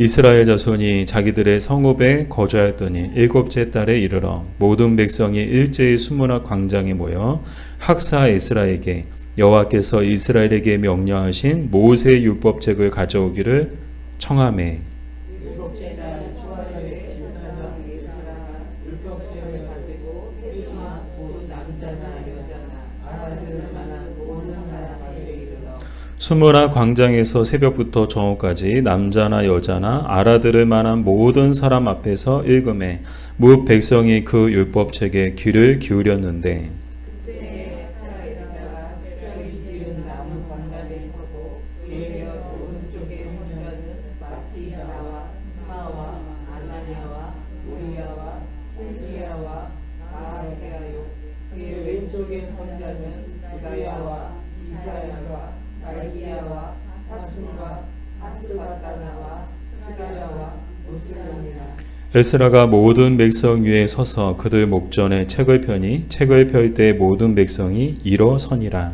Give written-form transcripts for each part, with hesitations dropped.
이스라엘 자손이 자기들의 성읍에 거주하였더니 일곱째 달에 이르러 모든 백성이 일제히 수문학 광장에 모여 학사 에스라에게 여호와께서 이스라엘에게 명령하신 모세 율법책을 가져오기를 청하매 일곱째 달 초하루에 제사장 에스라가 율법책을 가지고 회중과 곧 남자나 여자나 알아들을 만한 모든 사람에게 이르러 수문화 광장에서 새벽부터 정오까지 남자나 여자나 알아들을 만한 모든 사람 앞에서 읽음에 뭇 백성이 그 율법책에 귀를 기울였는데 그때 학사 에스라가 특별히 지은 나무 광단에 서고 그의 오른쪽에 선자는 마띠아와 스마와 아나냐와 우리야와 홀기야와 마아세야요 그의 왼쪽에 선자는 부다야와 이사야와 말기야와 하순과 하스바다나와 스가랴와 무슬람이라. 에스라가 모든 백성 위에 서서 그들 목전에 책을 펴니 책을 펼 때 모든 백성이 일어서니라.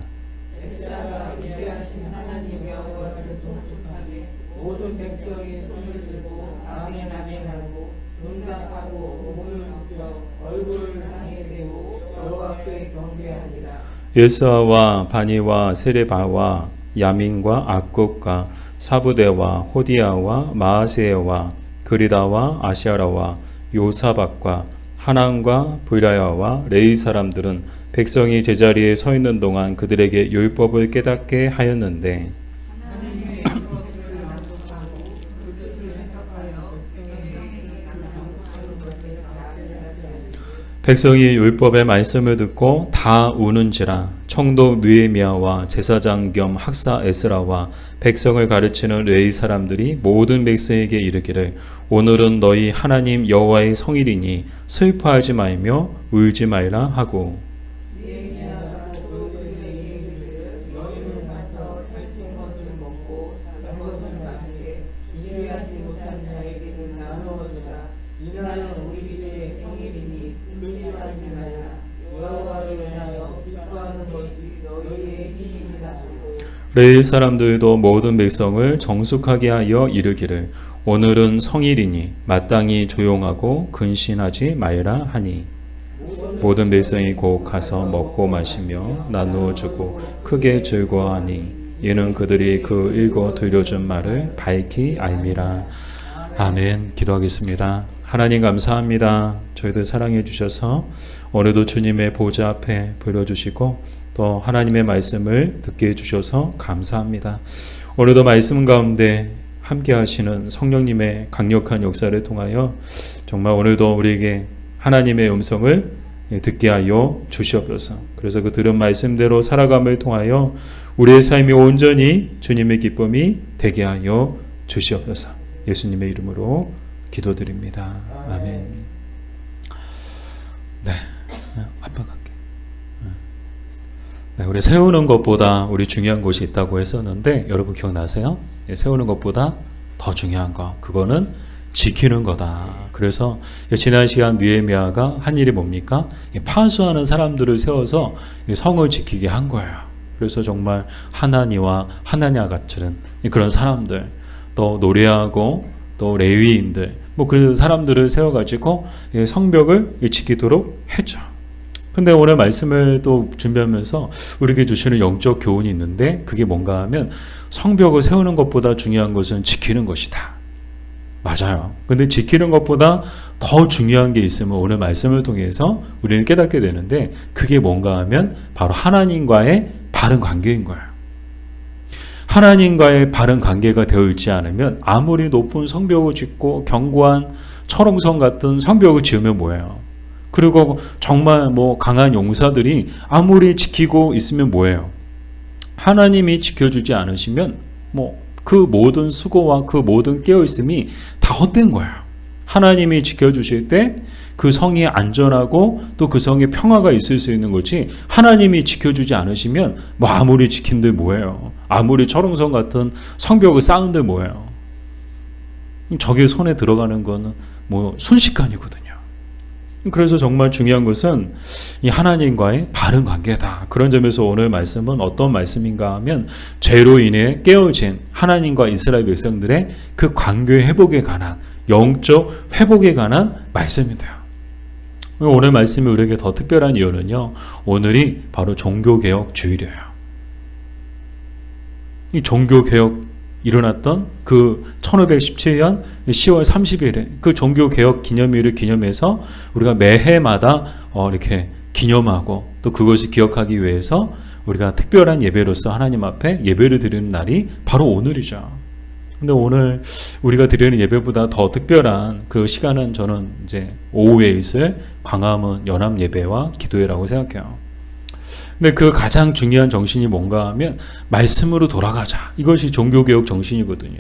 에스라가 위대하신 하나님 여호와를 송축하며 모든 백성이 손을 들고 아멘 아멘 하고 눈답하고 몸을 굽혀 얼굴을 땅에 대고 여호와께 경배하니라. 일사와 바니와 세레바와 야민과 악굽과 사부대와 호디야와 마아세야와 그리다와 아시아라와 요사박과 하난과 브라야와 레이 사람들은 백성이 제자리에 서 있는 동안 그들에게 율법을 깨닫게 하였는데 하나님의 율법을 낭독하고 그 뜻을 해석하여 백성에게 낭독하는 것을 알게 하였으니 백성이 율법의 말씀을 듣고 다 우는지라. 총독 느헤미야와 제사장 겸 학사 에스라와 백성을 가르치는 레위 사람들이 모든 백성에게 이르기를 오늘은 너희 하나님 여호와의 성일이니 슬퍼하지 말며 울지 말라 하고 느헤미야가 또 그들에게 이르기를 너희는 가서 살찐 것을 먹고 단 것을 마시되 준비하지 못한 자에게는 나누어 주라. 이날은 우리 주의 성일이니 근심하지 말라. 여호와를 위하여 기뻐하는 것이 너희의 힘이니라 하고 레위 사람들도 모든 백성을 정숙하게 하여 이르기를 오늘은 성일이니 마땅히 조용하고 근신하지 말라 하니 모든 백성이 곧 가서 먹고 마시며 나누어 주고 크게 즐거워하니 이는 그들이 그 읽어 들려준 말을 밝히 알미라. 아멘. 기도하겠습니다. 하나님 감사합니다. 저희들 사랑해 주셔서 오늘도 주님의 보좌 앞에 불러주시고 또 하나님의 말씀을 듣게 해주셔서 감사합니다. 오늘도 말씀 가운데 함께 하시는 성령님의 강력한 역사를 통하여 정말 오늘도 우리에게 하나님의 음성을 듣게 하여 주시옵소서. 그래서 그 들은 말씀대로 살아감을 통하여 우리의 삶이 온전히 주님의 기쁨이 되게 하여 주시옵소서. 예수님의 이름으로 기도드립니다. 아멘. 네, 앞에 갈게. 네, 우리 세우는 것보다 우리 중요한 것이 있다고 했었는데 여러분 기억나세요? 세우는 것보다 더 중요한 거 그거는 지키는 거다. 그래서 지난 시간 느헤미야가 한 일이 뭡니까? 파수하는 사람들을 세워서 성을 지키게 한 거예요. 그래서 정말 하나니와 하나냐 같은 그런 사람들 또 노래하고 또 레위인들 뭐 그 사람들을 세워가지고 성벽을 지키도록 했죠. 근데 오늘 말씀을 또 준비하면서 우리에게 주시는 영적 교훈이 있는데 그게 뭔가 하면 성벽을 세우는 것보다 중요한 것은 지키는 것이다. 맞아요. 근데 지키는 것보다 더 중요한 게 있으면 오늘 말씀을 통해서 우리는 깨닫게 되는데 그게 뭔가 하면 바로 하나님과의 바른 관계인 거예요. 하나님과의 바른 관계가 되어 있지 않으면 아무리 높은 성벽을 짓고 견고한 철옹성 같은 성벽을 지으면 뭐예요? 그리고 정말 뭐 강한 용사들이 아무리 지키고 있으면 뭐예요? 하나님이 지켜주지 않으시면 뭐 그 모든 수고와 그 모든 깨어있음이 다 헛된 거예요. 하나님이 지켜주실 때 그 성이 안전하고 또 그 성에 평화가 있을 수 있는 거지 하나님이 지켜주지 않으시면 뭐 아무리 지킨들 뭐예요? 아무리 철옹성 같은 성벽을 쌓은들 뭐예요? 적의 손에 들어가는 거는 뭐 순식간이거든요. 그래서 정말 중요한 것은 이 하나님과의 바른 관계다. 그런 점에서 오늘 말씀은 어떤 말씀인가 하면 죄로 인해 깨어진 하나님과 이스라엘 백성들의 그 관계 회복에 관한 영적 회복에 관한 말씀인데요. 오늘 말씀이 우리에게 더 특별한 이유는요. 오늘이 바로 종교개혁 주일이에요. 이 종교개혁 일어났던 그 1517년 10월 30일에 그 종교개혁 기념일을 기념해서 우리가 매해마다 이렇게 기념하고 또 그것을 기억하기 위해서 우리가 특별한 예배로서 하나님 앞에 예배를 드리는 날이 바로 오늘이죠. 근데 오늘 우리가 드리는 예배보다 더 특별한 그 시간은 저는 이제 오후에 있을 광화문 연합 예배와 기도회라고 생각해요. 근데 그 가장 중요한 정신이 뭔가 하면 말씀으로 돌아가자. 이것이 종교개혁 정신이거든요.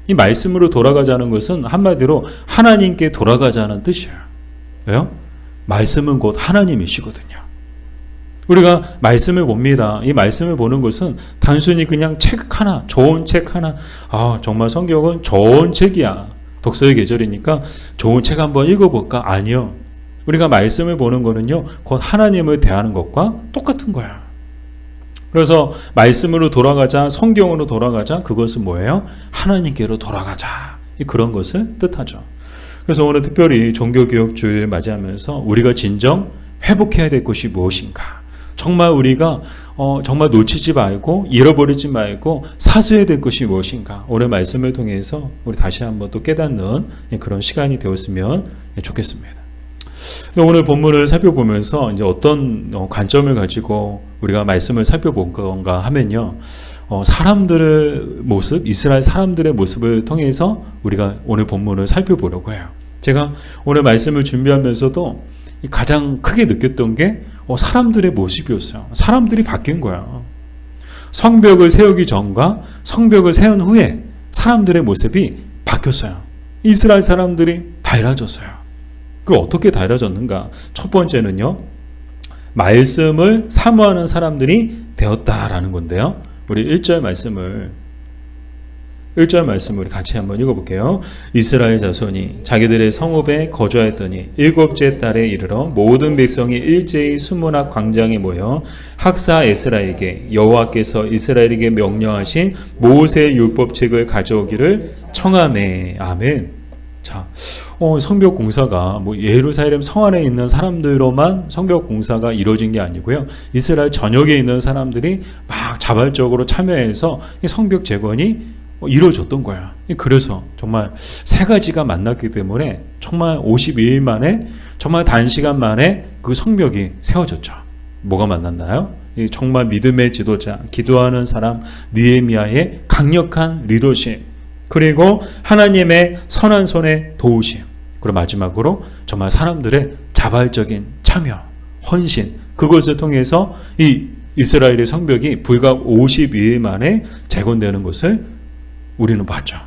이 말씀으로 돌아가자는 것은 한마디로 하나님께 돌아가자는 뜻이에요. 왜요? 말씀은 곧 하나님이시거든요. 우리가 말씀을 봅니다. 이 말씀을 보는 것은 단순히 그냥 책 하나, 좋은 책 하나, 정말 성경은 좋은 책이야. 독서의 계절이니까 좋은 책 한번 읽어볼까? 아니요. 우리가 말씀을 보는 거는요, 곧 하나님을 대하는 것과 똑같은 거야. 그래서 말씀으로 돌아가자, 성경으로 돌아가자, 그것은 뭐예요? 하나님께로 돌아가자. 그런 것을 뜻하죠. 그래서 오늘 특별히 종교개혁주의를 맞이하면서 우리가 진정 회복해야 될 것이 무엇인가? 정말 우리가 정말 놓치지 말고 잃어버리지 말고 사수해야 될 것이 무엇인가? 오늘 말씀을 통해서 우리 다시 한번 또 깨닫는 그런 시간이 되었으면 좋겠습니다. 오늘 본문을 살펴보면서 이제 어떤 관점을 가지고 우리가 말씀을 살펴본 건가 하면요. 사람들의 모습, 이스라엘 사람들의 모습을 통해서 우리가 오늘 본문을 살펴보려고 해요. 제가 오늘 말씀을 준비하면서도 가장 크게 느꼈던 게 사람들의 모습이었어요. 사람들이 바뀐 거야. 성벽을 세우기 전과 성벽을 세운 후에 사람들의 모습이 바뀌었어요. 이스라엘 사람들이 달라졌어요. 그 어떻게 달라졌는가? 첫 번째는요. 말씀을 사모하는 사람들이 되었다라는 건데요. 우리 1절 말씀을 우리 같이 한번 읽어볼게요. 이스라엘 자손이 자기들의 성읍에 거주하였더니 일곱째 달에 이르러 모든 백성이 일제히 수문학 광장에 모여 학사 에스라에게 여호와께서 이스라엘에게 명령하신 모세의 율법책을 가져오기를 청하매. 아멘. 자, 성벽 공사가 예루살렘 성 안에 있는 사람들로만 성벽 공사가 이루어진 게 아니고요. 이스라엘 전역에 있는 사람들이 막 자발적으로 참여해서 성벽 재건이 이루어졌던 거야. 그래서 정말 세 가지가 만났기 때문에 정말 52일 만에 정말 단시간 만에 그 성벽이 세워졌죠. 뭐가 만났나요? 정말 믿음의 지도자, 기도하는 사람 느헤미야의 강력한 리더십, 그리고 하나님의 선한 손의 도우심, 그리고 마지막으로 정말 사람들의 자발적인 참여, 헌신, 그것을 통해서 이 이스라엘의 성벽이 불과 52일 만에 재건되는 것을 우리는 봤죠.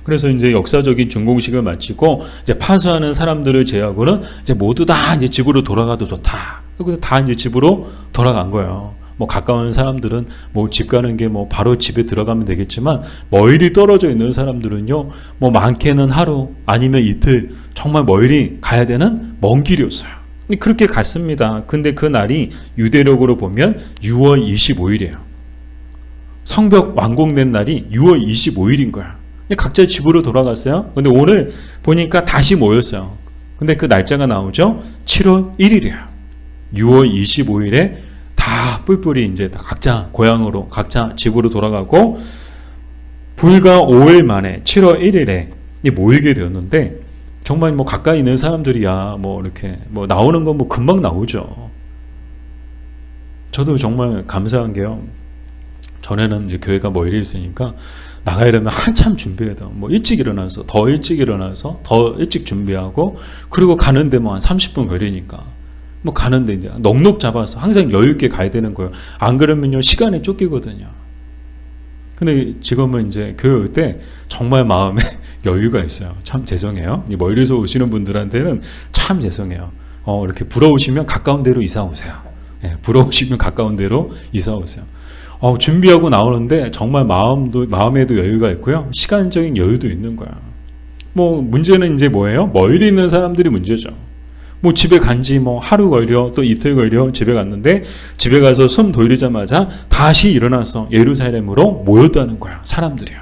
그래서 이제 역사적인 준공식을 마치고 이제 파수하는 사람들을 제하고는 이제 모두 다 이제 집으로 돌아가도 좋다. 그래서 다 이제 집으로 돌아간 거예요. 가까운 사람들은 집 가는 게 바로 집에 들어가면 되겠지만 멀리 떨어져 있는 사람들은요, 많게는 하루 아니면 이틀 정말 멀리 가야 되는 먼 길이었어요. 그렇게 갔습니다. 근데 그 날이 유대력으로 보면 6월 25일이에요. 성벽 완공된 날이 6월 25일인 거야. 각자 집으로 돌아갔어요. 근데 오늘 보니까 다시 모였어요. 근데 그 날짜가 나오죠. 7월 1일이에요. 6월 25일에 다 뿔뿔이 이제 각자 고향으로, 각자 집으로 돌아가고 불과 5일 만에 7월 1일에 모이게 되었는데 정말 가까이 있는 사람들이야 이렇게 나오는 건 금방 나오죠. 저도 정말 감사한 게요. 전에는 이제 교회가 멀리 있으니까 나가려면 한참 준비해야 돼요. 일찍 일어나서 더 일찍 준비하고 그리고 가는데 한 30분 걸리니까 가는데 이제 넉넉 잡아서 항상 여유 있게 가야 되는 거예요. 안 그러면요 시간에 쫓기거든요. 근데 지금은 이제 교회 올 때 정말 마음에 여유가 있어요. 참 죄송해요. 멀리서 오시는 분들한테는 참 죄송해요. 이렇게 부러우시면 가까운 데로 이사 오세요. 부러우시면 가까운 데로 이사 오세요. 준비하고 나오는데 정말 마음에도 여유가 있고요. 시간적인 여유도 있는 거야. 문제는 이제 뭐예요? 멀리 있는 사람들이 문제죠. 뭐 집에 간지 뭐 하루 걸려 또 이틀 걸려 집에 갔는데 집에 가서 숨 돌리자마자 다시 일어나서 예루살렘으로 모였다는 거야. 사람들이요.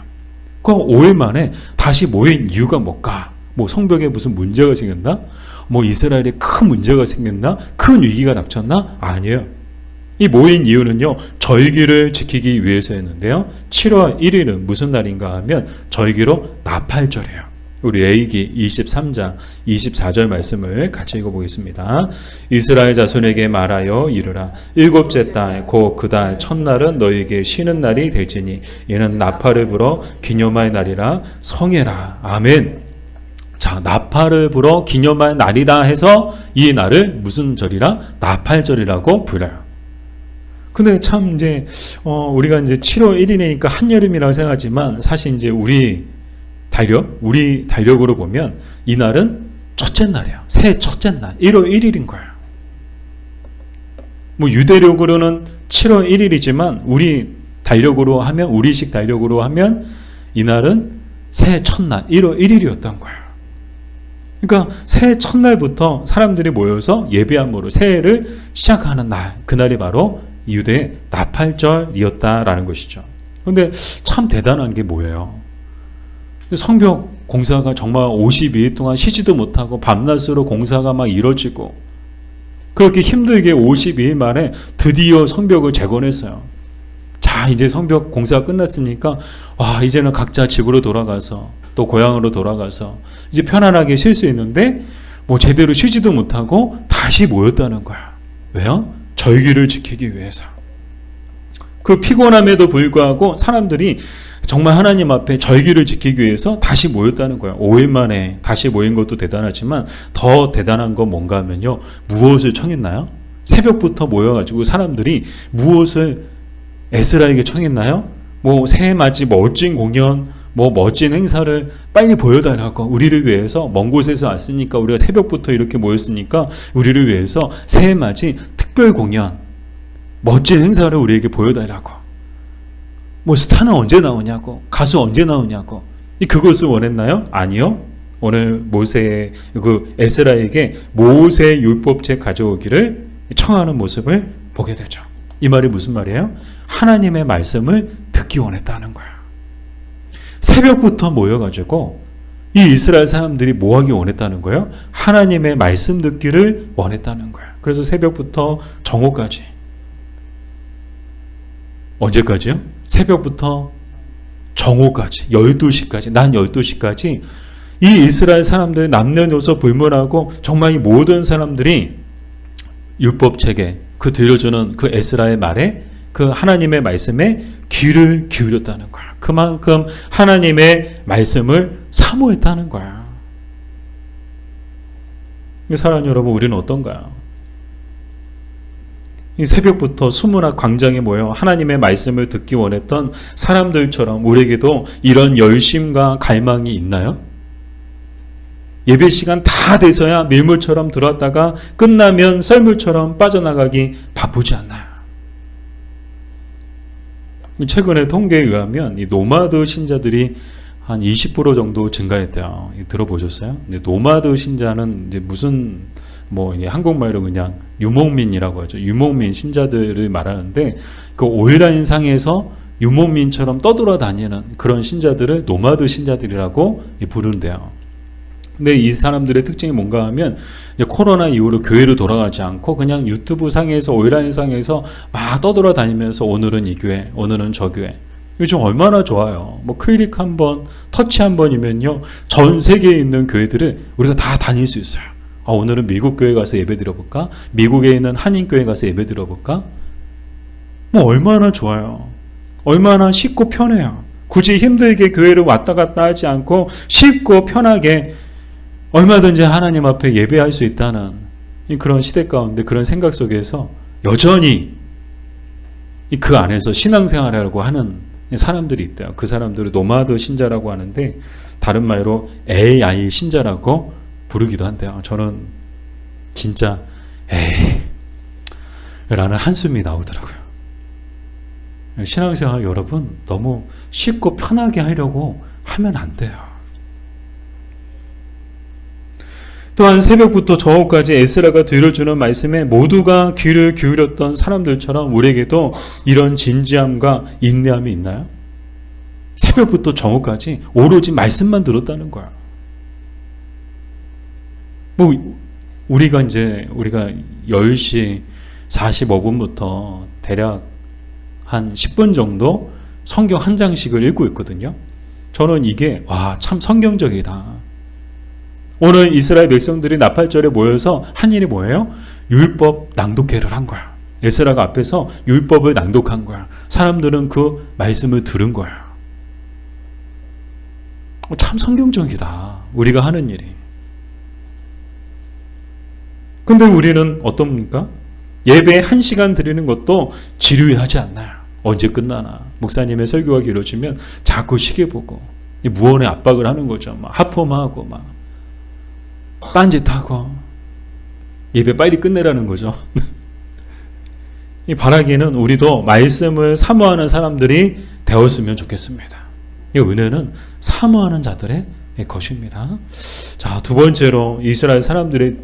그 5일 만에 다시 모인 이유가 뭘까? 뭐 성벽에 무슨 문제가 생겼나? 뭐 이스라엘에 큰 문제가 생겼나? 큰 위기가 닥쳤나? 아니에요. 이 모인 이유는요, 절기를 지키기 위해서였는데요. 7월 1일은 무슨 날인가 하면 절기로 나팔절이에요. 우리 레위기 23장 24절 말씀을 같이 읽어보겠습니다. 이스라엘 자손에게 말하여 이르라. 일곱째 달 곧 그 달 첫날은 너희에게 쉬는 날이 될지니 이는 나팔을 불어 기념할 날이라 성해라. 아멘. 자, 나팔을 불어 기념할 날이다 해서 이 날을 무슨 절이라? 나팔절이라고 불러요. 근데 참 이제 우리가 이제 7월 1일이니까 한여름이라고 생각하지만 사실 이제 우리 달력으로 보면 이 날은 첫째 날이야. 새해 첫째 날. 1월 1일인 거예요. 뭐 유대력으로는 7월 1일이지만 우리식 달력으로 하면 이 날은 새해 첫날 1월 1일이었던 거예요. 그러니까 새해 첫날부터 사람들이 모여서 예배함으로 새해를 시작하는 날, 그날이 바로 유대의 나팔절이었다라는 것이죠. 그런데 참 대단한 게 뭐예요? 성벽 공사가 정말 52일 동안 쉬지도 못하고 밤낮으로 공사가 막 이뤄지고 그렇게 힘들게 52일 만에 드디어 성벽을 재건했어요. 자, 이제 성벽 공사가 끝났으니까 이제는 각자 집으로 돌아가서 또 고향으로 돌아가서 이제 편안하게 쉴 수 있는데 뭐 제대로 쉬지도 못하고 다시 모였다는 거야. 왜요? 절기를 지키기 위해서. 그 피곤함에도 불구하고 사람들이 정말 하나님 앞에 절기를 지키기 위해서 다시 모였다는 거예요. 5일 만에 다시 모인 것도 대단하지만 더 대단한 건 뭔가 하면요. 무엇을 청했나요? 새벽부터 모여가지고 사람들이 무엇을 에스라에게 청했나요? 뭐 새해맞이 멋진 공연, 뭐 멋진 행사를 빨리 보여달라고, 우리를 위해서 먼 곳에서 왔으니까, 우리가 새벽부터 이렇게 모였으니까 우리를 위해서 새해맞이 특별 공연, 멋진 행사를 우리에게 보여달라고. 뭐 스타는 언제 나오냐고, 가수 언제 나오냐고. 그것을 원했나요? 아니요. 오늘 에스라에게 모세 율법책 가져오기를 청하는 모습을 보게 되죠. 이 말이 무슨 말이에요? 하나님의 말씀을 듣기 원했다는 거예요. 새벽부터 모여가지고 이 이스라엘 사람들이 뭐 하기 원했다는 거예요? 하나님의 말씀 듣기를 원했다는 거예요. 그래서 새벽부터 정오까지. 언제까지요? 새벽부터 정오까지, 12시까지, 낮 12시까지 이 이스라엘 사람들 남녀노소 불문하고 정말 이 모든 사람들이 율법책에 그 들려주는 그 에스라의 말에, 그 하나님의 말씀에 귀를 기울였다는 거야. 그만큼 하나님의 말씀을 사모했다는 거야. 사랑하는 여러분, 우리는 어떤가요? 이 새벽부터 수문학 광장에 모여 하나님의 말씀을 듣기 원했던 사람들처럼 우리에게도 이런 열심과 갈망이 있나요? 예배 시간 다 돼서야 밀물처럼 들어왔다가 끝나면 썰물처럼 빠져나가기 바쁘지 않나요? 최근에 통계에 의하면 이 노마드 신자들이 한 20% 정도 증가했대요. 들어보셨어요? 노마드 신자는 이제 무슨 한국말로 그냥 유목민이라고 하죠. 유목민 신자들을 말하는데 그 온라인 상에서 유목민처럼 떠돌아다니는 그런 신자들을 노마드 신자들이라고 부르는데요. 근데 이 사람들의 특징이 뭔가 하면 이제 코로나 이후로 교회로 돌아가지 않고 그냥 유튜브 상에서 온라인 상에서 막 떠돌아다니면서 오늘은 이 교회, 오늘은 저 교회. 요즘 얼마나 좋아요. 클릭 한 번, 터치 한 번이면요, 전 세계에 있는 교회들을 우리가 다 다닐 수 있어요. 오늘은 미국 교회 가서 예배 드려볼까? 미국에 있는 한인 교회 가서 예배 드려볼까? 얼마나 좋아요. 얼마나 쉽고 편해요. 굳이 힘들게 교회를 왔다 갔다 하지 않고 쉽고 편하게 얼마든지 하나님 앞에 예배할 수 있다는 그런 시대 가운데, 그런 생각 속에서 여전히 그 안에서 신앙생활하려고 하는 사람들이 있대요. 그 사람들을 노마드 신자라고 하는데 다른 말로 AI 신자라고 부르기도 한대요. 저는 진짜 라는 한숨이 나오더라고요. 신앙생활 여러분, 너무 쉽고 편하게 하려고 하면 안 돼요. 또한 새벽부터 저녁까지 에스라가 들려주는 말씀에 모두가 귀를 기울였던 사람들처럼 우리에게도 이런 진지함과 인내함이 있나요? 새벽부터 저녁까지 오로지 말씀만 들었다는 거야. 우리가 10시 45분부터 대략 한 10분 정도 성경 한 장씩을 읽고 있거든요. 저는 이게 참 성경적이다. 오늘 이스라엘 백성들이 나팔절에 모여서 한 일이 뭐예요? 율법 낭독회를 한 거야. 에스라가 앞에서 율법을 낭독한 거야. 사람들은 그 말씀을 들은 거야. 참 성경적이다. 우리가 하는 일이. 근데 우리는 어떻습니까? 예배 1시간 드리는 것도 지루해하지 않나요? 언제 끝나나. 목사님의 설교가 길어지면 자꾸 시계 보고 무언의 압박을 하는 거죠. 막 하품하고 막 딴짓하고 예배 빨리 끝내라는 거죠. 이 바라기는 우리도 말씀을 사모하는 사람들이 되었으면 좋겠습니다. 이 은혜는 사모하는 자들의 것입니다. 자, 두 번째로 이스라엘 사람들의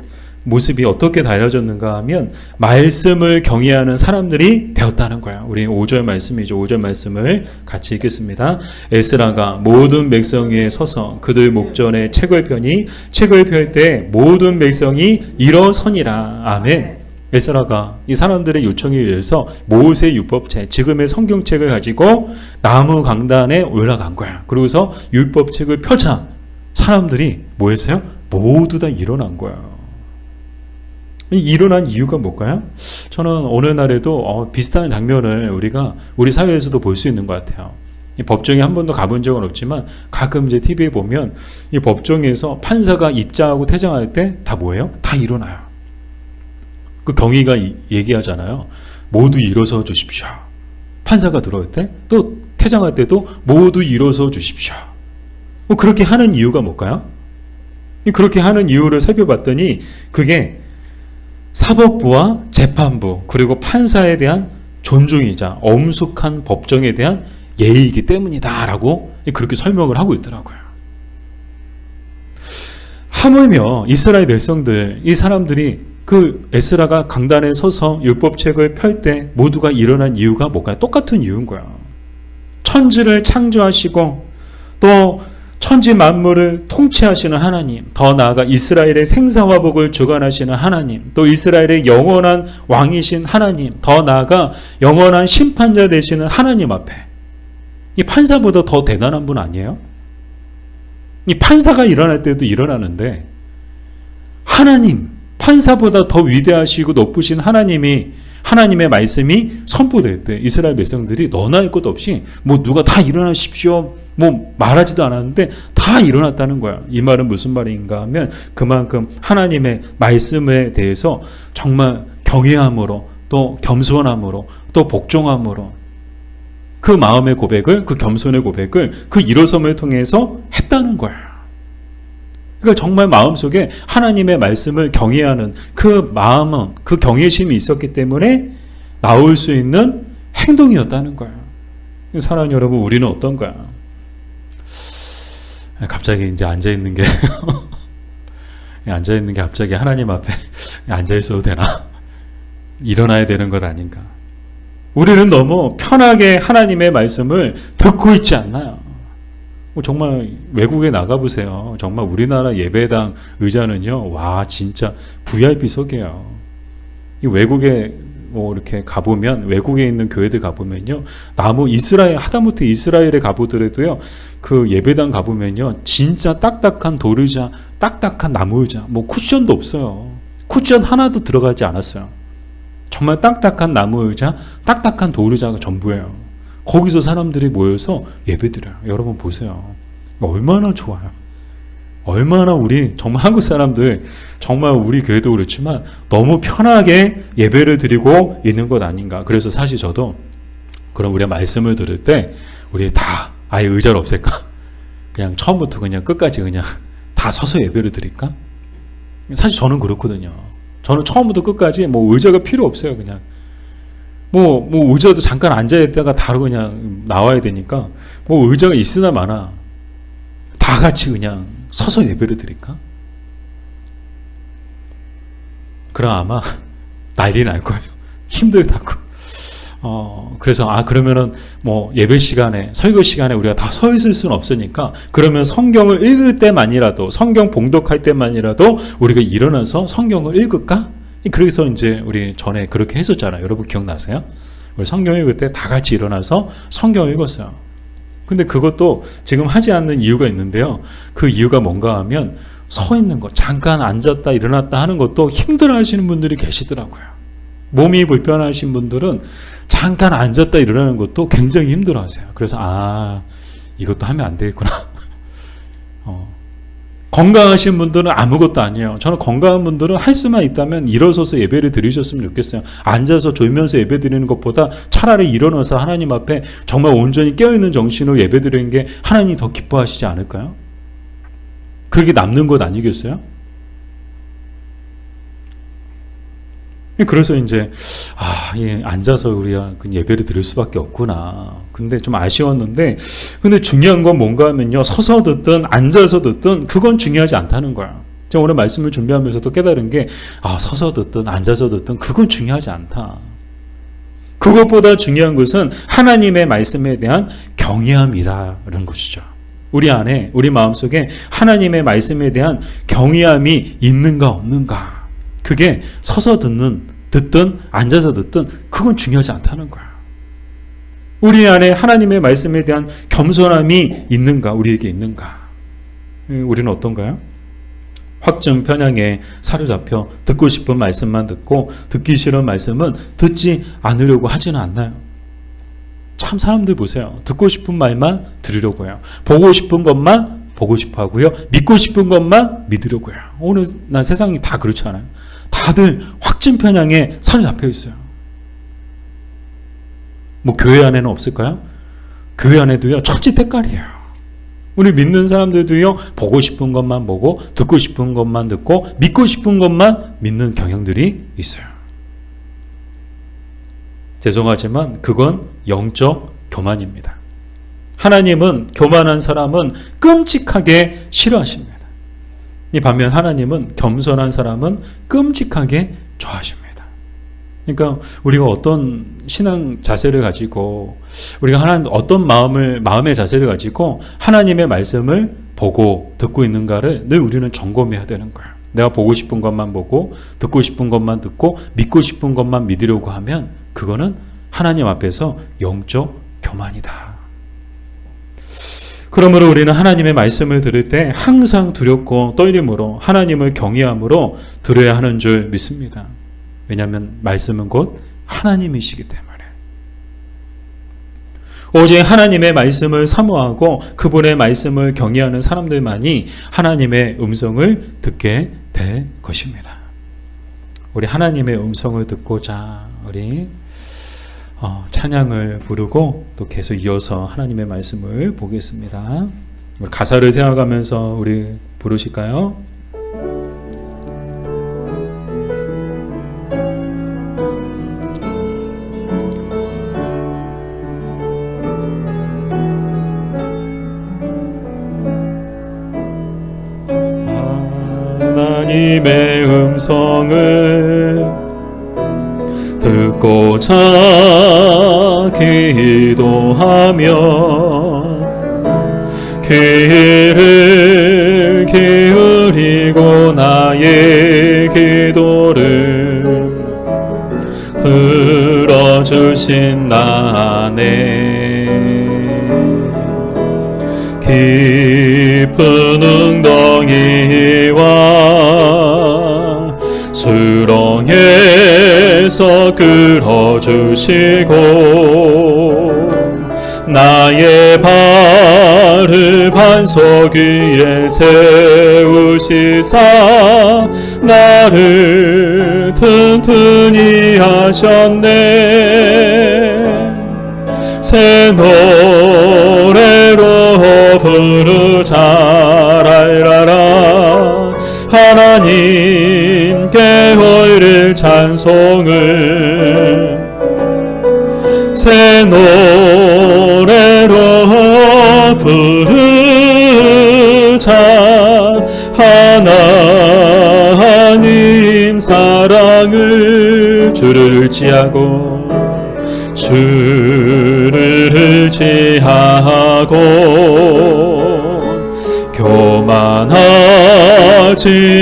모습이 어떻게 달라졌는가 하면 말씀을 경외하는 사람들이 되었다는 거야. 우리 5절 말씀이죠. 5절 말씀을 같이 읽겠습니다. 에스라가 모든 백성 위에 서서 그들 목전에 책을 펴니 책을 펼 때 모든 백성이 일어서니라. 아멘. 에스라가 이 사람들의 요청에 의해서 모세 율법책, 지금의 성경책을 가지고 나무 강단에 올라간 거야. 그러고서 율법책을 펴자 사람들이 뭐 했어요? 모두 다 일어난 거야. 일어난 이유가 뭘까요? 저는 오늘날에도 비슷한 장면을 우리 사회에서도 볼 수 있는 것 같아요. 이 법정에 한 번도 가본 적은 없지만 가끔 이제 TV에 보면 이 법정에서 판사가 입장하고 퇴장할 때 다 뭐예요? 다 일어나요. 그 경위가 얘기하잖아요. 모두 일어서 주십시오. 판사가 들어올 때 또 퇴장할 때도 모두 일어서 주십시오. 그렇게 하는 이유가 뭘까요? 그렇게 하는 이유를 살펴봤더니 그게 사법부와 재판부 그리고 판사에 대한 존중이자 엄숙한 법정에 대한 예의이기 때문이다라고 그렇게 설명을 하고 있더라고요. 하물며 이스라엘 백성들, 이 사람들이 그 에스라가 강단에 서서 율법책을 펼 때 모두가 일어난 이유가 뭘까요? 똑같은 이유인 거야. 천지를 창조하시고 또 천지 만물을 통치하시는 하나님, 더 나아가 이스라엘의 생사화복을 주관하시는 하나님, 또 이스라엘의 영원한 왕이신 하나님, 더 나아가 영원한 심판자 되시는 하나님 앞에 이 판사보다 더 대단한 분 아니에요? 이 판사가 일어날 때도 일어나는데 하나님, 판사보다 더 위대하시고 높으신 하나님의 말씀이 선포될 때 이스라엘 백성들이 너나 할 것 없이 누가 다 일어나십시오 말하지도 않았는데 다 일어났다는 거야. 이 말은 무슨 말인가 하면 그만큼 하나님의 말씀에 대해서 정말 경외함으로 또 겸손함으로 또 복종함으로 그 마음의 고백을, 그 겸손의 고백을 그 일어섬을 통해서 했다는 거야. 그러니까 정말 마음속에 하나님의 말씀을 경외하는 그 마음은, 그 경외심이 있었기 때문에 나올 수 있는 행동이었다는 거예요. 사랑하는 여러분, 우리는 어떤가요? 갑자기 이제 앉아있는 게 갑자기 하나님 앞에 앉아있어도 되나? 일어나야 되는 것 아닌가? 우리는 너무 편하게 하나님의 말씀을 듣고 있지 않나요? 정말 외국에 나가보세요. 정말 우리나라 예배당 의자는요, 와, 진짜 VIP석이에요. 이 외국에 이렇게 가보면, 외국에 있는 교회들 가보면요, 하다못해 이스라엘에 가보더라도요, 그 예배당 가보면요, 진짜 딱딱한 돌의자, 딱딱한 나무 의자, 쿠션도 없어요. 쿠션 하나도 들어가지 않았어요. 정말 딱딱한 나무 의자, 딱딱한 돌 의자가 전부예요. 거기서 사람들이 모여서 예배드려요. 여러분 보세요. 얼마나 좋아요. 얼마나 우리 정말 한국 사람들, 정말 우리 교회도 그렇지만 너무 편하게 예배를 드리고 있는 것 아닌가. 그래서 사실 저도 그럼 우리가 말씀을 들을 때 우리 다 아예 의자를 없앨까? 그냥 처음부터 그냥 끝까지 그냥 다 서서 예배를 드릴까? 사실 저는 그렇거든요. 저는 처음부터 끝까지 의자가 필요 없어요. 그냥 의자도 잠깐 앉아있다가 바로 그냥 나와야 되니까 의자가 있으나 마나 다 같이 그냥 서서 예배를 드릴까? 그럼 아마 난리 날 거예요. 힘들다고. 그래서 그러면은 뭐 예배 시간에 설교 시간에 우리가 다 서 있을 수는 없으니까 그러면 성경을 읽을 때만이라도 성경 봉독할 때만이라도 우리가 일어나서 성경을 읽을까? 그래서 이제 우리 전에 그렇게 했었잖아요. 여러분 기억나세요? 우리 성경 읽을 때 다 같이 일어나서 성경을 읽었어요. 근데 그것도 지금 하지 않는 이유가 있는데요. 그 이유가 뭔가 하면 서 있는 것, 잠깐 앉았다 일어났다 하는 것도 힘들어 하시는 분들이 계시더라고요. 몸이 불편하신 분들은 잠깐 앉았다 일어나는 것도 굉장히 힘들어 하세요. 그래서 이것도 하면 안 되겠구나. 건강하신 분들은 아무것도 아니에요. 저는 건강한 분들은 할 수만 있다면 일어서서 예배를 드리셨으면 좋겠어요. 앉아서 졸면서 예배 드리는 것보다 차라리 일어나서 하나님 앞에 정말 온전히 깨어있는 정신으로 예배 드리는 게 하나님이 더 기뻐하시지 않을까요? 그게 남는 것 아니겠어요? 그래서 이제 앉아서 우리가 예배를 드릴 수밖에 없구나. 근데 좀 아쉬웠는데, 근데 중요한 건 뭔가 하면요, 서서 듣든 앉아서 듣든 그건 중요하지 않다는 거야. 제가 오늘 말씀을 준비하면서도 깨달은 게 서서 듣든 앉아서 듣든 그건 중요하지 않다. 그것보다 중요한 것은 하나님의 말씀에 대한 경외함이라는 것이죠. 우리 안에, 우리 마음속에 하나님의 말씀에 대한 경외함이 있는가 없는가. 그게 서서 듣든 앉아서 듣든 그건 중요하지 않다는 거야. 우리 안에 하나님의 말씀에 대한 겸손함이 있는가, 우리에게 있는가. 우리는 어떤가요? 확증 편향에 사로잡혀 듣고 싶은 말씀만 듣고 듣기 싫은 말씀은 듣지 않으려고 하지는 않나요? 참 사람들 보세요. 듣고 싶은 말만 들으려고 해요. 보고 싶은 것만 보고 싶어 하고요. 믿고 싶은 것만 믿으려고 해요. 오늘 난 세상이 다 그렇잖아요. 다들 확증 편향에 사로잡혀 있어요. 뭐 교회 안에는 없을까요? 교회 안에도요, 천지때깔이에요. 우리 믿는 사람들도요, 보고 싶은 것만 보고 듣고 싶은 것만 듣고 믿고 싶은 것만 믿는 경향들이 있어요. 죄송하지만 그건 영적 교만입니다. 하나님은 교만한 사람은 끔찍하게 싫어하십니다. 이 반면 하나님은 겸손한 사람은 끔찍하게 좋아하십니다. 그러니까 우리가 어떤 신앙 자세를 가지고 우리가 어떤 마음의 자세를 가지고 하나님의 말씀을 보고 듣고 있는가를 늘 우리는 점검해야 되는 거예요. 내가 보고 싶은 것만 보고 듣고 싶은 것만 듣고 믿고 싶은 것만 믿으려고 하면 그거는 하나님 앞에서 영적 교만이다. 그러므로 우리는 하나님의 말씀을 들을 때 항상 두렵고 떨림으로 하나님을 경외함으로 들어야 하는 줄 믿습니다. 왜냐하면 말씀은 곧 하나님이시기 때문에. 오직 하나님의 말씀을 사모하고 그분의 말씀을 경외하는 사람들만이 하나님의 음성을 듣게 될 것입니다. 우리 하나님의 음성을 듣고자 우리 찬양을 부르고 또 계속 이어서 하나님의 말씀을 보겠습니다. 가사를 생각하면서 우리 부르실까요? 하나님의 음성을 듣고자 기도하며 귀를 기울이고 나의 기도를 들어주신 나네. 깊은 웅덩이와 수렁에서 끌어주시고 나의 발을 반석 위에 세우시사 나를 튼튼히 하셨네. 새 노래로 부르자 랄라라. 하나님께 올릴 찬송을 새 노래로 부르자. 하나님 하나님 사랑을 주를 의지하고 주를 의지하고 교만하지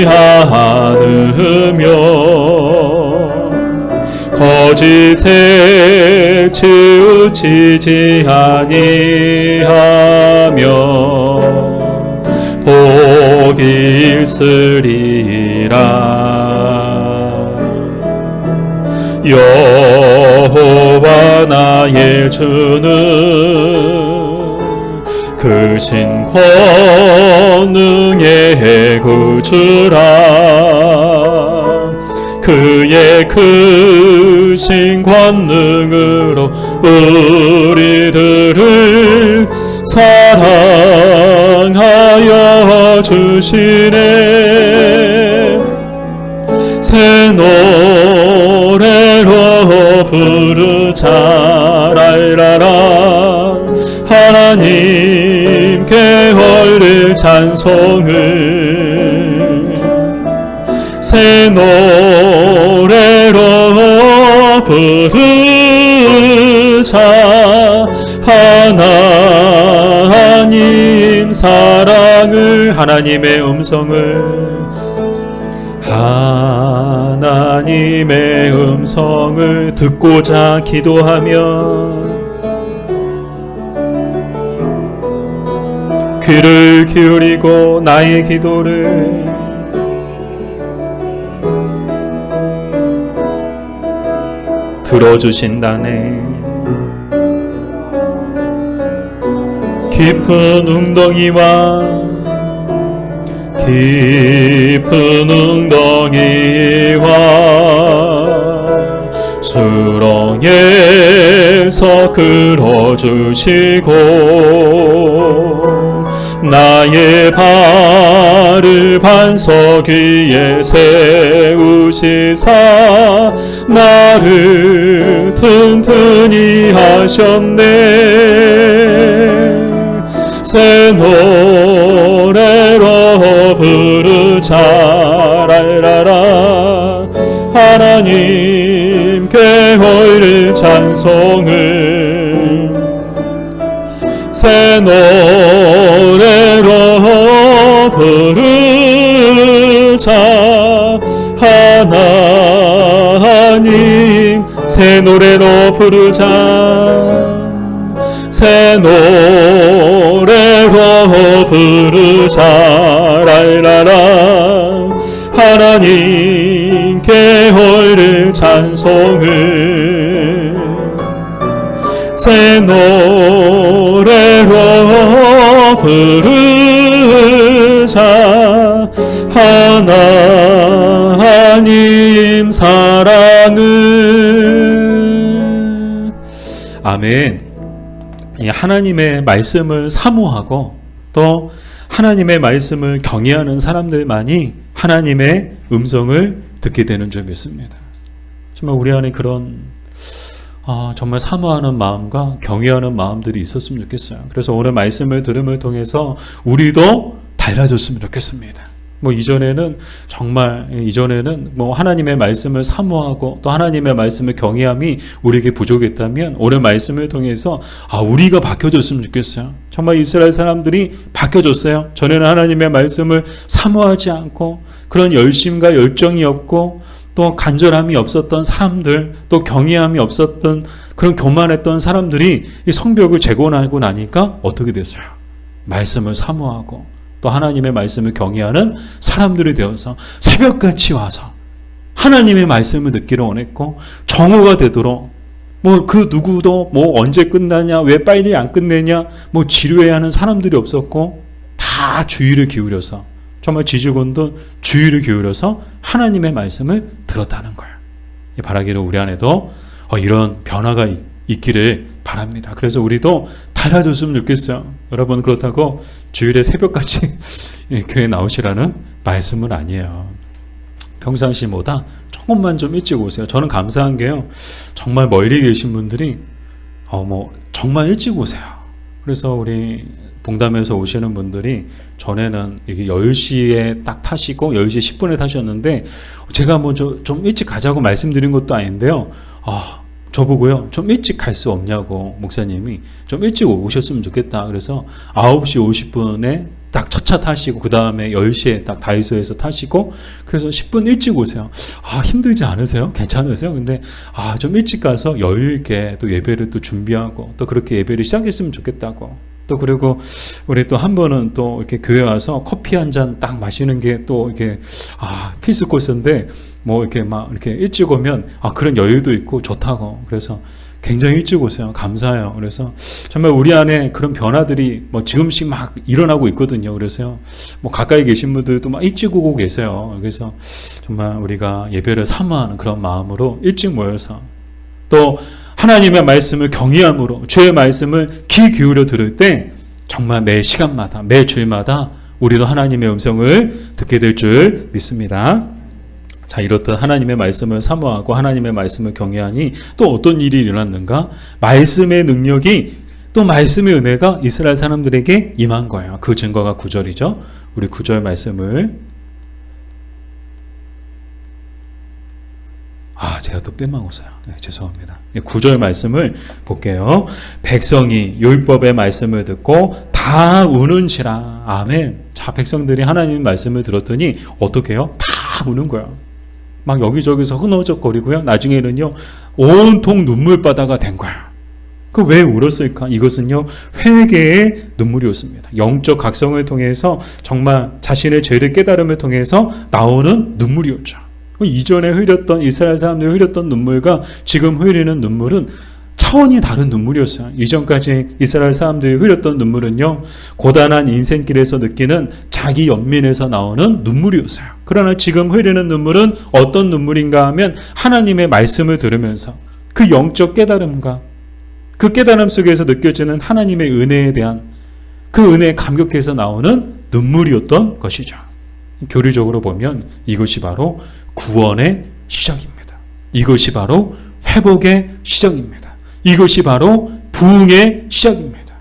않으며 거짓에 치우치지 아니하며 복이 있으리라. 여호와 나의 주는 크신 권능의 구주라. 그의 크신 권능으로 우리들을 사랑하여 주시네. 새 노래로 부르자 랄라라. 하나님께 올릴 찬송을 새 노래로 부르자. 하나님 사랑을 하나님의 음성을 하나님의 음성을 듣고자 기도하면 귀를 기울이고 나의 기도를 들어주신다네. 깊은 웅덩이와 수렁에서 끌어주시고 나의 발을 반석 위에 세우시사 나를 튼튼히 하셨네. 새 노래로 부르자 랄라라. 하나님께 올릴 찬송을 새 노래로 부르자. 하나님 새 노래로 부르자. 새 노래로 부르자 랄라라. 하나님께 올릴 찬송을 새 노래로 부르자. 하나님 사랑을. 아멘. 이 하나님의 말씀을 사모하고 또 하나님의 말씀을 경외하는 사람들만이 하나님의 음성을 듣게 되는 줄 믿습니다. 정말 우리 안에 그런 정말 사모하는 마음과 경외하는 마음들이 있었으면 좋겠어요. 그래서 오늘 말씀을 들음을 통해서 우리도 달라졌으면 좋겠습니다. 이전에는 하나님의 말씀을 사모하고 또 하나님의 말씀을 경외함이 우리에게 부족했다면 오늘 말씀을 통해서 우리가 바뀌어졌으면 좋겠어요. 정말 이스라엘 사람들이 바뀌어졌어요. 전에는 하나님의 말씀을 사모하지 않고 그런 열심과 열정이 없고 또 간절함이 없었던 사람들, 또 경외함이 없었던 그런 교만했던 사람들이 이 성벽을 재건하고 나니까 어떻게 됐어요? 말씀을 사모하고 또 하나님의 말씀을 경외하는 사람들이 되어서 새벽같이 와서 하나님의 말씀을 듣기를 원했고 정오가 되도록 그 누구도 언제 끝나냐, 왜 빨리 안 끝내냐, 지루해하는 사람들이 없었고 다 주의를 기울여서 정말 지지군도 주의를 기울여서 하나님의 말씀을 들었다는 거예요. 바라기를 우리 안에도 이런 변화가 있기를 바랍니다. 그래서 우리도 달라졌으면 좋겠어요. 여러분, 그렇다고 주일에 새벽까지 교회 나오시라는 말씀은 아니에요. 평상시보다 조금만 좀 일찍 오세요. 저는 감사한 게요, 정말 멀리 계신 분들이 정말 일찍 오세요. 그래서 우리 봉담에서 오시는 분들이 전에는 이게 10시에 딱 타시고 10시 10분에 타셨는데 제가 뭐 좀 일찍 가자고 말씀드린 것도 아닌데요. 저보고요. 좀 일찍 갈 수 없냐고 목사님이 좀 일찍 오셨으면 좋겠다. 그래서 9시 50분에 딱 첫 차 타시고 그 다음에 10시에 딱 다이소에서 타시고 그래서 10분 일찍 오세요. 힘들지 않으세요? 괜찮으세요? 근데 좀 일찍 가서 여유 있게 또 예배를 또 준비하고 또 그렇게 예배를 시작했으면 좋겠다고. 또 그리고 우리 또 한 번은 또 이렇게 교회 와서 커피 한 잔 딱 마시는 게 또 이렇게 필수 코스인데 뭐 이렇게 막 이렇게 일찍 오면 그런 여유도 있고 좋다고. 그래서 굉장히 일찍 오세요. 감사해요. 그래서 정말 우리 안에 그런 변화들이 뭐 지금씩 막 일어나고 있거든요. 그래서 뭐 가까이 계신 분들도 막 일찍 오고 계세요. 그래서 정말 우리가 예배를 사모하는 그런 마음으로 일찍 모여서 또 하나님의 말씀을 경외함으로 주의 말씀을 귀 기울여 들을 때 정말 매 시간마다 매 주일마다 우리도 하나님의 음성을 듣게 될 줄 믿습니다. 자, 이렇듯 하나님의 말씀을 사모하고 하나님의 말씀을 경외하니 또 어떤 일이 일어났는가? 말씀의 능력이 또 말씀의 은혜가 이스라엘 사람들에게 임한 거예요. 그 증거가 9절이죠. 우리 9절 말씀을 제가 또 빼먹었어요. 네, 죄송합니다. 9절 말씀을 볼게요. 백성이 율법의 말씀을 듣고 다 우는지라. 아멘. 자, 백성들이 하나님의 말씀을 들었더니 어떻게 해요? 다 우는 거예요. 막 여기저기서 흐느적거리고요. 나중에는요, 온통 눈물바다가 된 거예요. 왜 울었을까? 이것은요, 회개의 눈물이었습니다. 영적 각성을 통해서 정말 자신의 죄를 깨달음을 통해서 나오는 눈물이었죠. 이전에 흘렸던 이스라엘 사람들이 흘렸던 눈물과 지금 흘리는 눈물은 차원이 다른 눈물이었어요. 이전까지 이스라엘 사람들이 흘렸던 눈물은요, 고단한 인생길에서 느끼는 자기 연민에서 나오는 눈물이었어요. 그러나 지금 흘리는 눈물은 어떤 눈물인가 하면 하나님의 말씀을 들으면서 그 영적 깨달음과 그 깨달음 속에서 느껴지는 하나님의 은혜에 대한 그 은혜에 감격해서 나오는 눈물이었던 것이죠. 교리적으로 보면 이것이 바로 구원의 시작입니다. 이것이 바로 회복의 시작입니다. 이것이 바로 부흥의 시작입니다.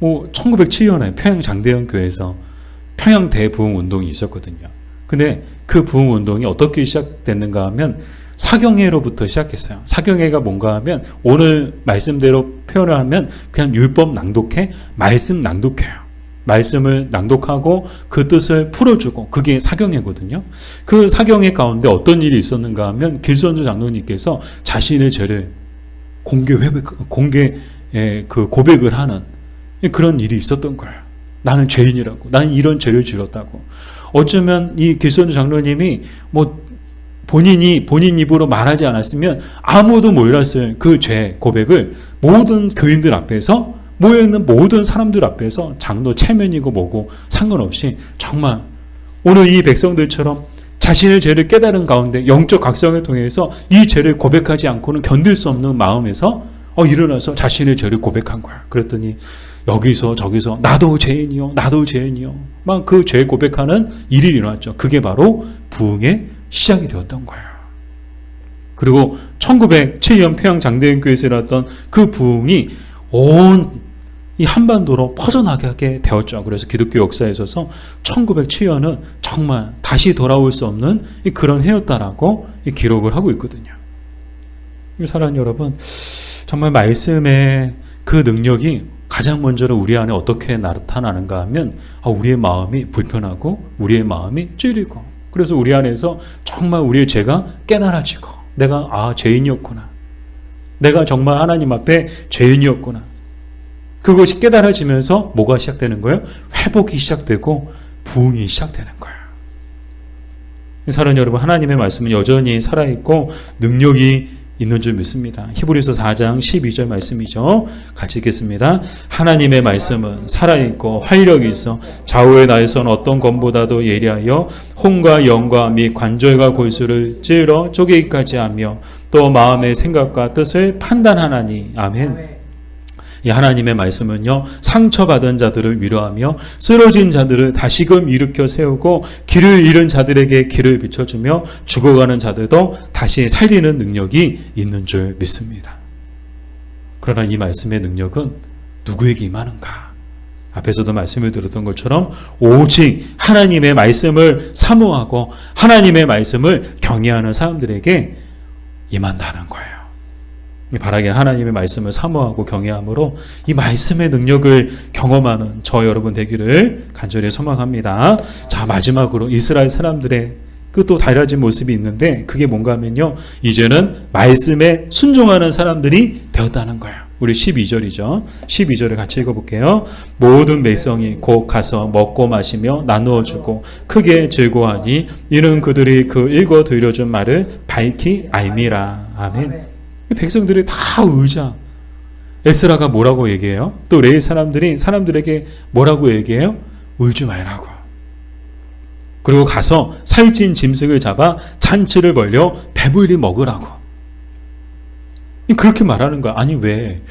1907년에 평양 장대현 교회에서 평양 대부흥 운동이 있었거든요. 근데 그 부흥 운동이 어떻게 시작됐는가 하면 사경회로부터 시작했어요. 사경회가 뭔가 하면 오늘 말씀대로 표현을 하면 그냥 율법 낭독회, 말씀 낭독회예요. 말씀을 낭독하고 그 뜻을 풀어주고 그게 사경회거든요. 그 사경회 가운데 어떤 일이 있었는가 하면 길선주 장로님께서 자신의 죄를 고백을 하는 그런 일이 있었던 거예요. 나는 죄인이라고. 나는 이런 죄를 지었다고. 어쩌면 이 길선주 장로님이 본인 입으로 말하지 않았으면 아무도 몰랐을 그 죄 고백을 모든 교인들 앞에서 모여있는 모든 사람들 앞에서 장로 체면이고 뭐고 상관없이 정말 오늘 이 백성들처럼 자신의 죄를 깨달은 가운데 영적 각성을 통해서 이 죄를 고백하지 않고는 견딜 수 없는 마음에서 일어나서 자신의 죄를 고백한 거야. 그랬더니 여기서 저기서 나도 죄인이요 막 그 죄 고백하는 일이 일어났죠. 그게 바로 부흥의 시작이 되었던 거예요. 그리고 1907년 평양 장대현 교회에서 일어났던 그 부흥이 온 이 한반도로 퍼져나가게 되었죠. 그래서 기독교 역사에 있어서 1907년은 정말 다시 돌아올 수 없는 그런 해였다라고 기록을 하고 있거든요. 사랑하는 여러분, 정말 말씀의 그 능력이 가장 먼저로 우리 안에 어떻게 나타나는가 하면 우리의 마음이 불편하고 우리의 마음이 찔리고 그래서 우리 안에서 정말 우리의 죄가 깨달아지고 내가 죄인이었구나. 내가 정말 하나님 앞에 죄인이었구나. 그것이 깨달아지면서 뭐가 시작되는 거예요? 회복이 시작되고 부흥이 시작되는 거예요. 사랑하는 여러분, 하나님의 말씀은 여전히 살아있고 능력이 있는 줄 믿습니다. 히브리서 4장 12절 말씀이죠. 같이 읽겠습니다. 하나님의 말씀은 살아있고 활력이 있어 좌우의 날선 어떤 검보다도 예리하여 혼과 영과 및 관절과 골수를 찔러 쪼개기까지 하며 또 마음의 생각과 뜻을 판단하나니. 아멘. 이 하나님의 말씀은요, 상처받은 자들을 위로하며 쓰러진 자들을 다시금 일으켜 세우고 길을 잃은 자들에게 길을 비춰주며 죽어가는 자들도 다시 살리는 능력이 있는 줄 믿습니다. 그러나 이 말씀의 능력은 누구에게 임하는가? 앞에서도 말씀을 드렸던 것처럼 오직 하나님의 말씀을 사모하고 하나님의 말씀을 경외하는 사람들에게 임한다는 거예요. 바라기는 하나님의 말씀을 사모하고 경외함으로 이 말씀의 능력을 경험하는 저 여러분 되기를 간절히 소망합니다. 자, 마지막으로 이스라엘 사람들의 그 또 달라진 모습이 있는데 그게 뭔가 하면요, 이제는 말씀에 순종하는 사람들이 되었다는 거예요. 우리 12절이죠. 12절을 같이 읽어볼게요. 모든 백성이 곧 가서 먹고 마시며 나누어 주고 크게 즐거워하니 이는 그들이 그 읽어 들려준 말을 밝히 알미라. 아멘. 백성들이 다 울자. 에스라가 뭐라고 얘기해요? 또 레위 사람들에게 뭐라고 얘기해요? 울지 말라고. 그리고 가서 살찐 짐승을 잡아 잔치를 벌려 배불리 먹으라고. 그렇게 말하는 거야. 아니 왜?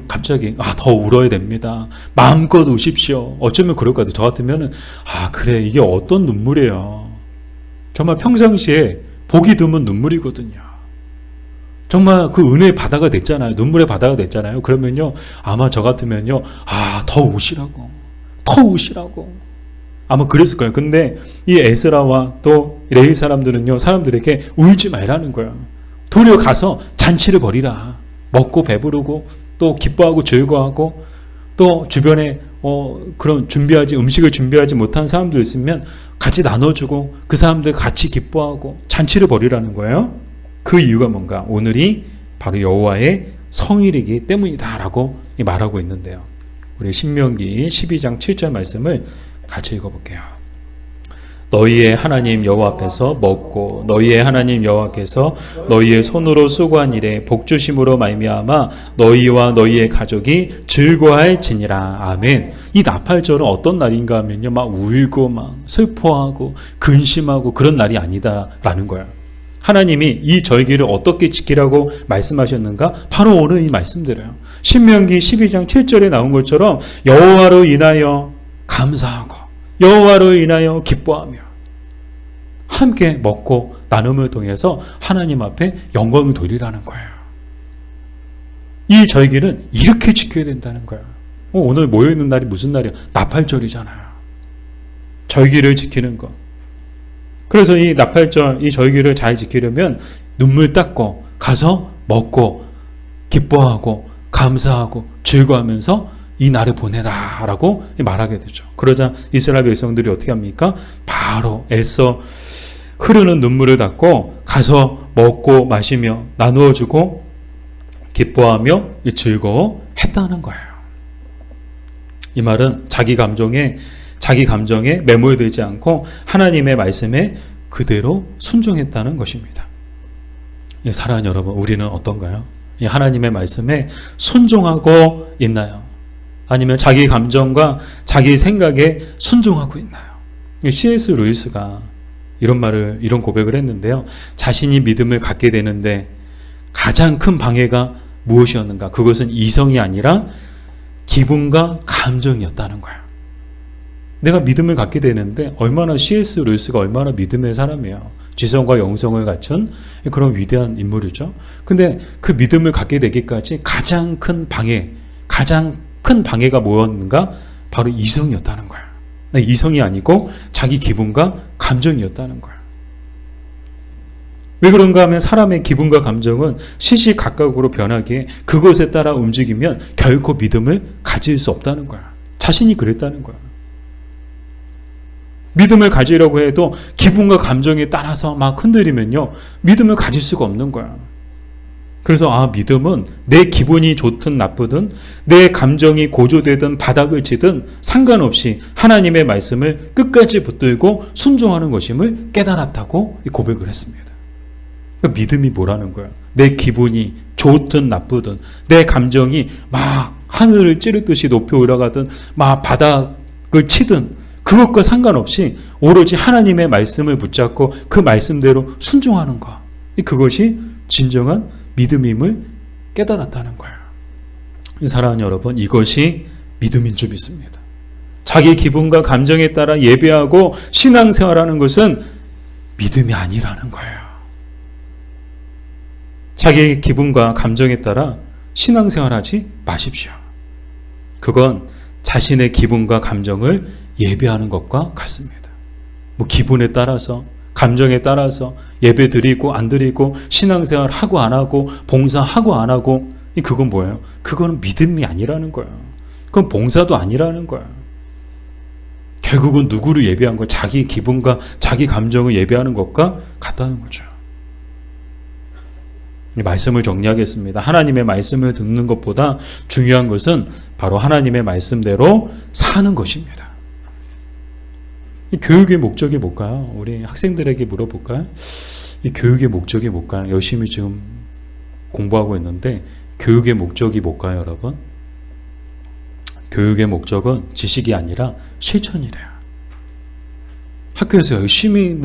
갑자기 더 울어야 됩니다. 마음껏 우십시오. 어쩌면 그럴 것 같아요. 저 같으면은 그래, 이게 어떤 눈물이에요. 정말 평상시에 보기 드문 눈물이거든요. 정말 그 은혜의 바다가 됐잖아요. 눈물의 바다가 됐잖아요. 그러면요, 아마 저 같으면요, 더 우시라고, 더 우시라고. 아마 그랬을 거예요. 근데 이 에스라와 또 레위 사람들은요, 사람들에게 울지 말라는 거예요. 도리어 가서 잔치를 벌이라. 먹고 배부르고 또 기뻐하고 즐거워하고 또 주변에 그런 음식을 준비하지 못한 사람들 있으면 같이 나눠주고 그 사람들 같이 기뻐하고 잔치를 벌이라는 거예요. 그 이유가 뭔가? 오늘이 바로 여호와의 성일이기 때문이다라고 말하고 있는데요. 우리 신명기 12장 7절 말씀을 같이 읽어볼게요. 너희의 하나님 여호와 앞에서 먹고 너희의 하나님 여호와께서 너희의 손으로 수고한 일에 복주심으로 말미암아 너희와 너희의 가족이 즐거워할지니라. 아멘. 이 나팔절은 어떤 날인가 하면요, 막 울고 막 슬퍼하고 근심하고 그런 날이 아니다라는 거예요. 하나님이 이 절기를 어떻게 지키라고 말씀하셨는가? 바로 오늘 이 말씀드려요. 신명기 12장 7절에 나온 것처럼 여호와로 인하여 감사하고 여호와로 인하여 기뻐하며 함께 먹고 나눔을 통해서 하나님 앞에 영광을 돌리라는 거예요. 이 절기는 이렇게 지켜야 된다는 거예요. 오늘 모여있는 날이 무슨 날이에요? 나팔절이잖아요. 절기를 지키는 것. 그래서 이 나팔절, 이 절기를 잘 지키려면 눈물 닦고 가서 먹고 기뻐하고 감사하고 즐거워하면서 이 날을 보내라 라고 말하게 되죠. 그러자 이스라엘 백성들이 어떻게 합니까? 바로 애써 흐르는 눈물을 닦고 가서 먹고 마시며 나누어 주고 기뻐하며 즐거워했다는 거예요. 이 말은 자기 감정에 매몰되지 않고 하나님의 말씀에 그대로 순종했다는 것입니다. 사랑하는 여러분, 우리는 어떤가요? 이 하나님의 말씀에 순종하고 있나요? 아니면 자기 감정과 자기 생각에 순종하고 있나요? C.S. 루이스가 이런 고백을 했는데요. 자신이 믿음을 갖게 되는데 가장 큰 방해가 무엇이었는가? 그것은 이성이 아니라 기분과 감정이었다는 거예요. 내가 믿음을 갖게 되는데 C.S. 루이스가 얼마나 믿음의 사람이에요. 지성과 영성을 갖춘 그런 위대한 인물이죠. 근데 그 믿음을 갖게 되기까지 가장 큰 방해가 뭐였는가? 바로 이성이었다는 거예요. 이성이 아니고 자기 기분과 감정이었다는 거예요. 왜 그런가 하면 사람의 기분과 감정은 시시각각으로 변하기에 그것에 따라 움직이면 결코 믿음을 가질 수 없다는 거예요. 자신이 그랬다는 거예요. 믿음을 가지려고 해도 기분과 감정에 따라서 막 흔들리면요, 믿음을 가질 수가 없는 거예요. 그래서 믿음은 내 기분이 좋든 나쁘든 내 감정이 고조되든 바닥을 치든 상관없이 하나님의 말씀을 끝까지 붙들고 순종하는 것임을 깨달았다고 고백을 했습니다. 그러니까 믿음이 뭐라는 거예요? 내 기분이 좋든 나쁘든 내 감정이 막 하늘을 찌르듯이 높이 올라가든 막 바닥을 치든 그것과 상관없이 오로지 하나님의 말씀을 붙잡고 그 말씀대로 순종하는 것. 그것이 진정한 믿음임을 깨달았다는 거예요. 사랑하는 여러분, 이것이 믿음인 줄 믿습니다. 자기 기분과 감정에 따라 예배하고 신앙생활하는 것은 믿음이 아니라는 거예요. 자기 기분과 감정에 따라 신앙생활하지 마십시오. 그건 자신의 기분과 감정을 예배하는 것과 같습니다. 뭐 기분에 따라서, 감정에 따라서 예배 드리고 안 드리고, 신앙생활 하고 안 하고, 봉사하고 안 하고, 그건 뭐예요? 그거는 믿음이 아니라는 거예요. 그건 봉사도 아니라는 거예요. 결국은 누구를 예배한 걸, 자기 기분과 자기 감정을 예배하는 것과 같다는 거죠. 이 말씀을 정리하겠습니다. 하나님의 말씀을 듣는 것보다 중요한 것은 바로 하나님의 말씀대로 사는 것입니다. 이 교육의 목적이 뭘까요? 우리 학생들에게 물어볼까요? 이 교육의 목적이 뭘까요? 열심히 지금 공부하고 있는데 교육의 목적이 뭘까요, 여러분? 교육의 목적은 지식이 아니라 실천이래요. 학교에서 열심히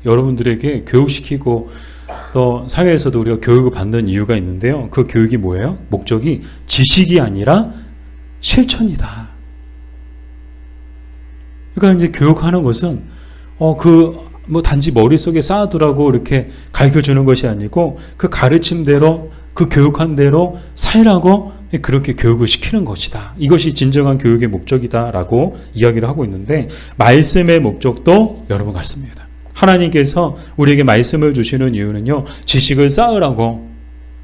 여러분들에게 교육시키고 또 사회에서도 우리가 교육을 받는 이유가 있는데요. 그 교육이 뭐예요? 목적이 지식이 아니라 실천이다. 그러니까 이제 교육하는 것은 단지 머릿속에 쌓아두라고 이렇게 가르쳐주는 것이 아니고 그 가르침대로, 그 교육한 대로 살라고 그렇게 교육을 시키는 것이다. 이것이 진정한 교육의 목적이다라고 이야기를 하고 있는데, 말씀의 목적도 여러분 같습니다. 하나님께서 우리에게 말씀을 주시는 이유는요, 지식을 쌓으라고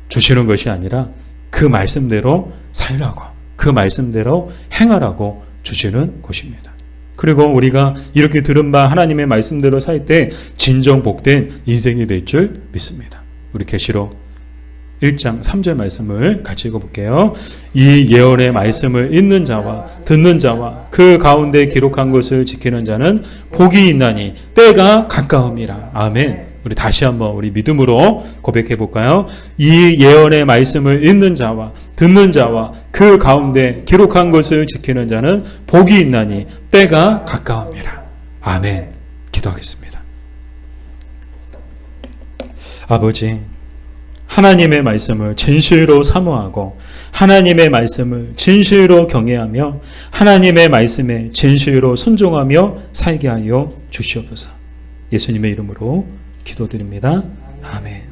주시는 것이 아니라 그 말씀대로 살라고, 그 말씀대로 행하라고 주시는 것입니다. 그리고 우리가 이렇게 들은 바 하나님의 말씀대로 살 때 진정 복된 인생이 될 줄 믿습니다. 우리 계시록 1장 3절 말씀을 같이 읽어볼게요. 이 예언의 말씀을 읽는 자와 듣는 자와 그 가운데 기록한 것을 지키는 자는 복이 있나니 때가 가까움이라. 아멘. 우리 다시 한번 우리 믿음으로 고백해 볼까요? 이 예언의 말씀을 읽는 자와 듣는 자와 그 가운데 기록한 것을 지키는 자는 복이 있나니 때가 가까움이라. 아멘. 기도하겠습니다. 아버지, 하나님의 말씀을 진실로 사모하고 하나님의 말씀을 진실로 경외하며 하나님의 말씀에 진실로 순종하며 살게 하여 주시옵소서. 예수님의 이름으로 기도드립니다. 아멘.